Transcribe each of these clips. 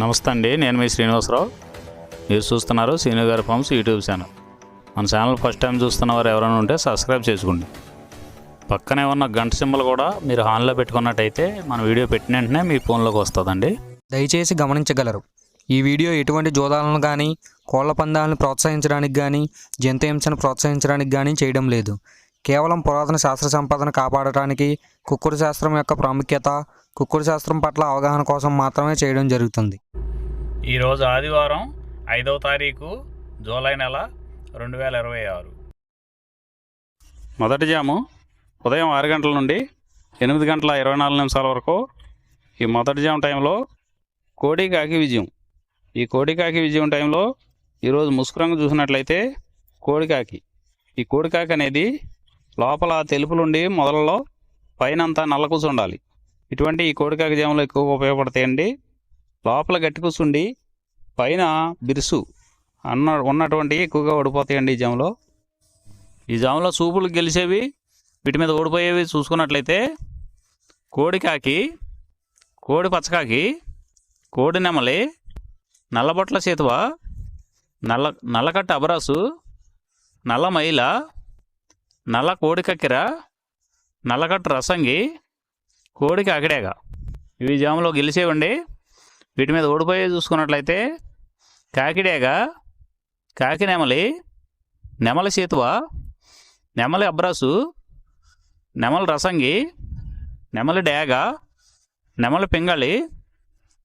నమస్తే అండి, నేను మీ శ్రీనివాసరావు. మీరు చూస్తున్నారు శ్రీను గారి ఫార్మ్స్ యూట్యూబ్ ఛానల్. మన ఛానల్ ఫస్ట్ టైం చూస్తున్న వారు ఎవరైనా ఉంటే సబ్స్క్రైబ్ చేసుకోండి. పక్కనే ఉన్న గంట సింబల్ కూడా మీరు ఆన్లో పెట్టుకున్నట్టయితే మన వీడియో పెట్టిన వెంటనే మీ ఫోన్లోకి వస్తుందండి. దయచేసి గమనించగలరు, ఈ వీడియో ఎటువంటి జోదాలను కానీ కోళ్ల పందాలను ప్రోత్సహించడానికి కానీ జంతు హింసను ప్రోత్సహించడానికి కానీ చేయడం లేదు. కేవలం పురాతన శాస్త్ర సంపదను కాపాడటానికి, కుక్కుడు శాస్త్రం యొక్క ప్రాముఖ్యత, కుక్కుడు శాస్త్రం పట్ల అవగాహన కోసం మాత్రమే చేయడం జరుగుతుంది. ఈరోజు ఆదివారం 5వ తారీఖు జూలై నెల 2026. మొదటి జాము ఉదయం 6 గంటల నుండి 8 గంటల 24 నిమిషాల వరకు. ఈ మొదటి జాము టైంలో కోడి కాకి విజయం. ఈ కోడి కాకి విజయం టైంలో ఈరోజు ముసుగు రంగు చూసినట్లయితే కోడికాకి. ఈ కోడికాకి అనేది లోపల తెలుపులుండి మొదలలో పైనంతా నల్ల కూసు ఉండాలి. ఇటువంటి ఈ కోడికాకి జాములు ఎక్కువగా ఉపయోగపడతాయండి. లోపల గట్టి కూసుండి పైన బిరుసు ఉన్నటువంటి ఎక్కువగా ఓడిపోతాయండి ఈ జాములో సూపులు గెలిచేవి, వీటి మీద ఓడిపోయేవి చూసుకున్నట్లయితే కోడికాకి, కోడి పచ్చకాకి, కోడి నెమలి, నల్లబొట్ల చేతువ, నల్లకట్ట అబరాసు, నల్ల మైల, నల్ల కోడి కక్కెర, నల్లకట్టు రసంగి, కోడి కాకిడేగ. ఇవి జాములో గెలిచేవండి. వీటి మీద ఓడిపోయే చూసుకున్నట్లయితే కాకిడేగ, కాకి నెమలి, నెమలి చేతువ, నెమలి అబ్రాసు, నెమలి రసంగి, నెమలి డేగ, నెమలి పింగళి,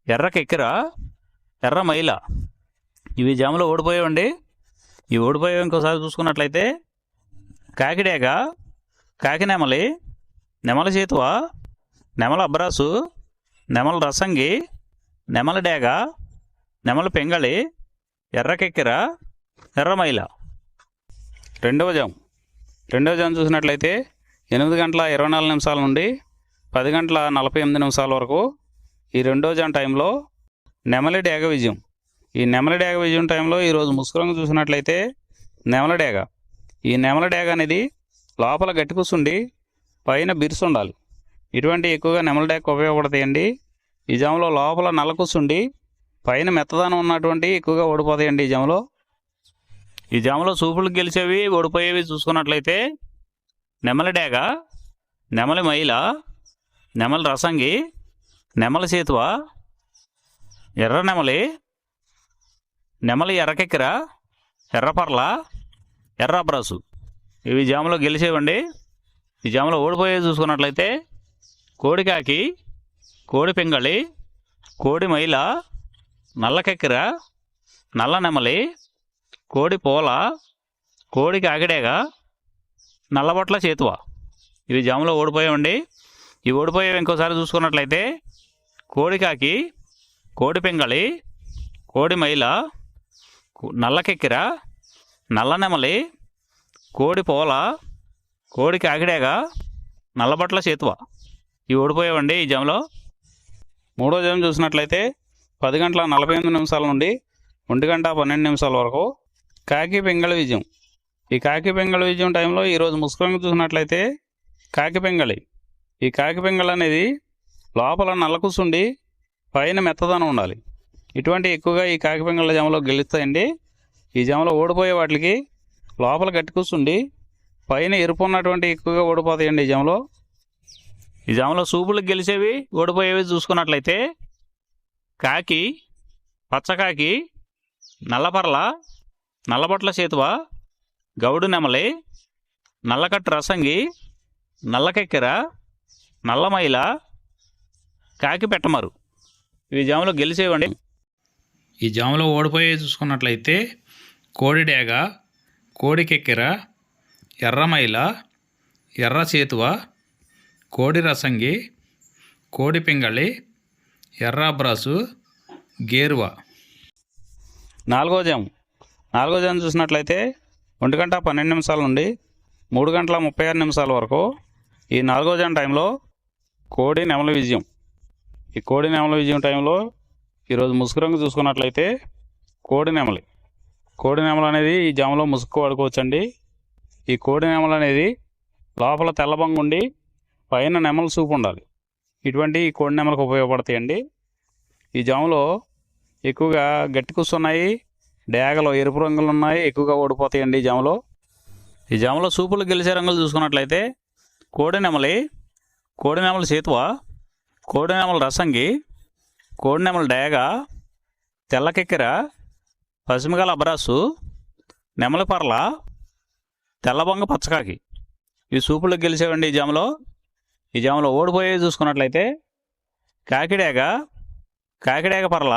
ఎర్ర కెక్కెర, ఎర్ర మైల. ఇవి జాములో ఓడిపోయేవండి. ఇవి ఓడిపోయేవి ఇంకోసారి చూసుకున్నట్లయితే కాకిడేగ, కాకి నెమలి, నెమలి చేతువ, నెమలి అబ్రాసు, నెమలి రసంగి, నెమలి డేగ, నెమలి పెంగళి, ఎర్ర కెక్కెర, ఎర్ర మైల. రెండవ జాము చూసినట్లయితే 8 గంటల 24 నిమిషాల నుండి 10 గంటల 48 నిమిషాల వరకు. ఈ రెండవ జాము టైంలో నెమలి డేగ విజయం. ఈ నెమలి డేగ విజయం టైంలో ఈరోజు ముసుగు రంగు చూసినట్లయితే నెమలి డేగ. ఈ నెమలి డేగ అనేది లోపల గట్టి కూసుండి పైన బిరుసు ఉండాలి. ఇటువంటి ఎక్కువగా నెమలి డేగ ఉపయోగపడతాయండి. ఈ జాములో లోపల నల్ల కూసుండి పైన మెత్తదనం ఉన్నటువంటి ఎక్కువగా ఓడిపోతాయండి. ఈ జాములో సూపులు గెలిచేవి, ఓడిపోయేవి చూసుకున్నట్లయితే నెమలి డేగ, నెమలి మైల, నెమలి రసంగి, నెమలి చేతువ, ఎర్ర నెమలి, నెమలి ఎర్రకెక్కెర, ఎర్రపర్ల, ఎర్ర అబ్రాసు. ఇవి జాములో గెలిచేవండి. ఈ జాములో ఓడిపోయేవి చూసుకున్నట్లయితే కోడికాకి, కోడి పింగళి, కోడి మైల, నల్ల కెక్కెర, నల్ల నెమలి, కోడి పోల, కోడి కాకిడేగ, నల్లబొట్ల చేతువ. ఇవి జాములో ఓడిపోయావండి. ఇవి ఓడిపోయేవి ఇంకోసారి చూసుకున్నట్లయితే కోడికాకి, కోడి పింగళి, కోడి మైల, నల్ల కెక్కెర, నల్ల నెమలి, కోడి పోల, కోడి కాకిడేగ, నల్లబొట్ల చేతువ. ఇవి ఓడిపోయావండి ఈ జాములో. మూడో జాము చూసినట్లయితే 10 గంటల 48 నిమిషాల నుండి 1 గంట 12 నిమిషాల వరకు కాకి పింగళి విజయం. ఈ కాకి పింగళి విజయం టైంలో ఈరోజు ముసుగు రంగు చూసినట్లయితే కాకి పింగళి. ఈ కాకి పింగళి అనేది లోపల నల్ల కూసుండి పైన మెత్తదనం ఉండాలి. ఇటువంటి ఎక్కువగా ఈ కాకి పింగళి జాములో గెలుస్తాయండి. ఈ జాములో ఓడిపోయే వాటికి లోపల గట్టి కూసుండి పైన ఎరుపు ఉన్నటువంటి ఎక్కువగా ఓడిపోతాయండి. ఈ జాములో సూపులకు గెలిచేవి, ఓడిపోయేవి చూసుకున్నట్లయితే కాకి, పచ్చకాకి, నల్లపర్ల, నల్లబొట్ల చేతువ, గౌడు నెమలి, నల్లకట్టు రసంగి, నల్లకెక్కెర, నల్లమైల, కాకి పెట్టమరు. ఇవి జాములో గెలిచేవండి. ఈ జాములో ఓడిపోయే చూసుకున్నట్లయితే కోడి డేగ, కోడి కెక్కెర, ఎర్రమైల, ఎర్ర చేతువ, కోడి రసంగి, కోడి పింగళి, ఎర్ర అబ్రాసు, గేరువ. నాలుగో జాము చూసినట్లయితే 1 గంట 12 నిమిషాల నుండి 3 గంటల 36 నిమిషాల వరకు. ఈ 4వ జాము టైంలో కోడి నెమలి విజయం. ఈ కోడి నెమలి విజయం టైంలో ఈరోజు ముసుగు రంగు చూసుకున్నట్లయితే కోడి నెమలి. కోడి నెమలి అనేది ఈ జాములో ముసుగు వాడుకోవచ్చండి. ఈ కోడి నెమలి అనేది లోపల తెల్లబంగు ఉండి పైన నెమలి సూపు ఉండాలి. ఇటువంటి కోడి నెమలకు ఉపయోగపడతాయండి. ఈ జాములో ఎక్కువగా గట్టి కూస్తున్నాయి, డేగలు ఎరుపు రంగులు ఉన్నాయి, ఎక్కువగా ఓడిపోతాయండి ఈ జామలో సూపులు గెలిచే రంగులు చూసుకున్నట్లయితే కోడినెమలి, కోడినెమలి సేతువ, కోడినెమలి రసంగి, కోడినెమలి డేగ, తెల్లకెక్కెర, పసిమిగల అబ్రాసు, నెమలి పర్ల, తెల్లబొంగ పచ్చకాకి ఈ సూపులకు గెలిచేవండి ఈ జామలో ఓడిపోయేవి చూసుకున్నట్లయితే కాకిడేగ, కాకిడేగ పర్ల,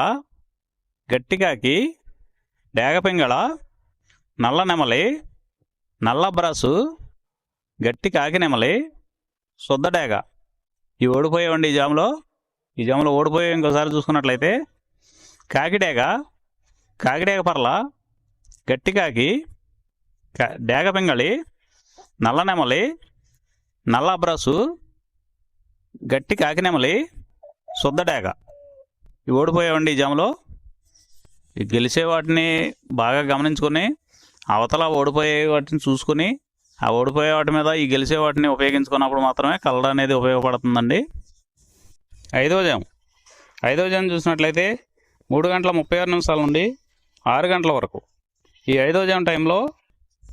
గట్టికాకి, డేగ పింగళ, నల్ల నెమలి, నల్ల అబ్రాసు, గట్టి కాకి నెమలి, శుద్ధ డేగ ఇవి ఓడిపోయేవండి ఈ జామలో ఓడిపోయే ఇంకోసారి చూసుకున్నట్లయితే కాకిడేగ, కాకిడేగ పర్ల, గట్టి కాకి, డేగ పింగళి, నల్ల నెమలి, నల్ల అబ్రాసు, గట్టి కాకి నెమలి, శుద్ధ డేగ ఇవి ఓడిపోయావండి ఈ గెలిచే వాటిని బాగా గమనించుకొని అవతల ఓడిపోయే వాటిని చూసుకుని ఆ ఓడిపోయే వాటి మీద ఈ గెలిచే వాటిని ఉపయోగించుకున్నప్పుడు మాత్రమే కలర్ అనేది ఉపయోగపడుతుందండి. ఐదవ జాము చూసినట్లయితే 3:36 నుండి 6 గంటల వరకు. ఈ 5వ జాము టైంలో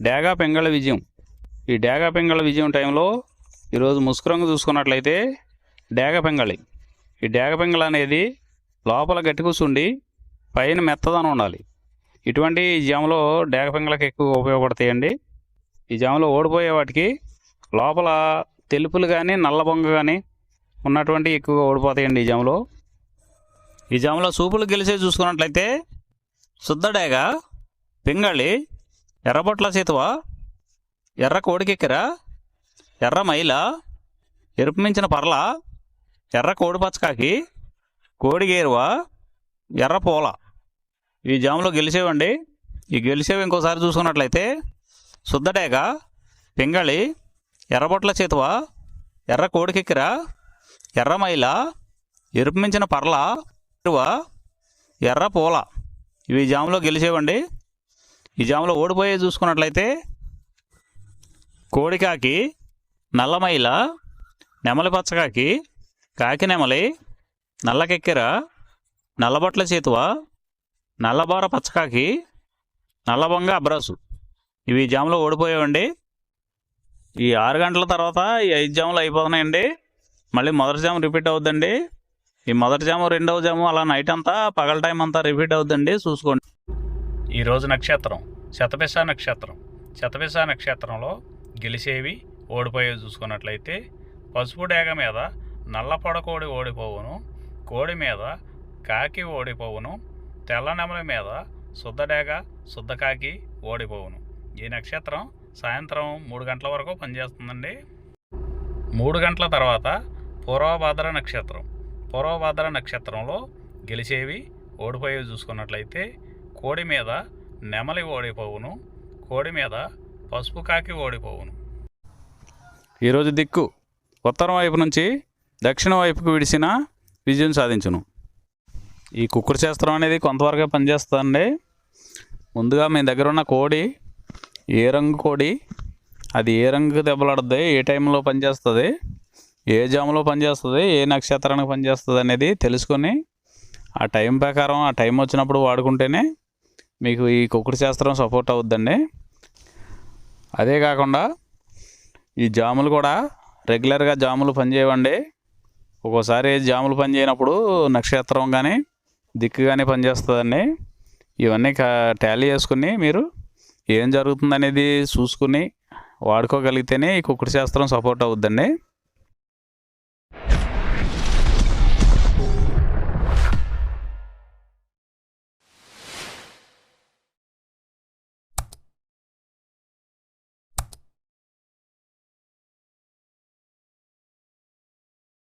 డేగా పింగళ విజయం. ఈ డేగా పింగళ విజయం టైంలో ఈరోజు ముసుగు రంగు చూసుకున్నట్లయితే డేగ పింగళి. ఈ డేగ పింగళ అనేది లోపల గట్టి కూర్చుండి పైన మెత్తదనం ఉండాలి. ఇటువంటి ఈ జాములో డేగ పింగళకి ఎక్కువ ఉపయోగపడతాయండి. ఈ జాములో ఓడిపోయే వాటికి లోపల తెలుపులు కానీ నల్ల బొంగ కానీ ఉన్నటువంటి ఎక్కువగా ఓడిపోతాయండి ఈ జాములో సూపులు గెలిచే చూసుకున్నట్లయితే శుద్ధ డేగ, పింగళి, ఎర్రబొట్ల సేతువ, ఎర్ర కోడికెక్కెర, ఎర్ర మైల, ఎరుపు మించిన పర్ల, ఎర్ర కోడి పచ్చకాకి, కోడిగేరువ, ఎర్ర పూల ఈ జాములో గెలిచేవండి. ఈ గెలిచేవి ఇంకోసారి చూసుకున్నట్లయితే శుద్ధ డేగ, పింగళి, ఎర్రబొట్ల చేతువ, ఎర్ర కోడికెక్కెర, ఎర్ర మైల, ఎరుపు మించిన పర్ల, ఎర్ర పూల ఇవి జాములో గెలిచేవండి. ఈ జాములో ఓడిపోయే చూసుకున్నట్లయితే కోడికాకి, నల్లమైల, నెమలి పచ్చకాకి, కాకి నెమలి, నల్లకెక్కెర, నల్లబొట్ల చేతువ, నల్లబోర పచ్చకాకి, నల్లబొంగ అబ్రాసు ఇవి జాములో ఓడిపోయావండి. ఈ 6 గంటల తర్వాత ఈ 5 జాములు అయిపోతున్నాయండి. మళ్ళీ మొదటి జాము రిపీట్ అవుద్దండి. ఈ మొదటి జాము, రెండవ జాము అలా నైట్ అంతా పగల టైం అంతా రిపీట్ అవుద్దండి, చూసుకోండి. ఈరోజు నక్షత్రం శతభిష నక్షత్రం. శతభిష నక్షత్రంలో గెలిచేవి ఓడిపోయేవి చూసుకున్నట్లయితే పసుపు డేగ మీద నల్ల పొడకోడి ఓడిపోవును, కోడి మీద కాకి ఓడిపోవును, తెల్ల నెమలి మీద శుద్ధ డేగ, శుద్ధ కాకి ఓడిపోవును. ఈ నక్షత్రం సాయంత్రం 3 గంటల వరకు పనిచేస్తుందండి. 3 గంటల తర్వాత పూర్వభాద్ర నక్షత్రం. పూర్వభాద్ర నక్షత్రంలో గెలిచేవి ఓడిపోయేవి చూసుకున్నట్లయితే కోడి మీద నెమలి ఓడిపోవును, కోడి మీద పసుపు కాకి ఓడిపోవును. ఈరోజు దిక్కు ఉత్తరం వైపు నుంచి దక్షిణం వైపుకు విడిసిన విజయం సాధించును. ఈ కుక్కుడు శాస్త్రం అనేది కొంతవరకే పనిచేస్తుందండి. ముందుగా మీ దగ్గర ఉన్న కోడి ఏ రంగు కోడి, అది ఏ రంగు దెబ్బలాడుతుంది, ఏ టైంలో పనిచేస్తుంది, ఏ జాములో పనిచేస్తుంది, ఏ నక్షత్రానికి పనిచేస్తుంది అనేది తెలుసుకొని ఆ టైం ప్రకారం ఆ టైం వచ్చినప్పుడు వాడుకుంటేనే మీకు ఈ కుక్కుడు శాస్త్రం సపోర్ట్ అవుద్దండి. అదే కాకుండా ఈ జాములు కూడా రెగ్యులర్గా జాములు పనిచేయవండి. ఒక్కోసారి జాములు పనిచేయనప్పుడు నక్షత్రం కానీ దిక్కు కానీ పనిచేస్తుందండి. ఇవన్నీ టాలీ చేసుకుని మీరు ఏం జరుగుతుందనేది చూసుకుని వాడుకోగలిగితేనే ఈ కుక్కుడు శాస్త్రం సపోర్ట్ అవుద్దండి.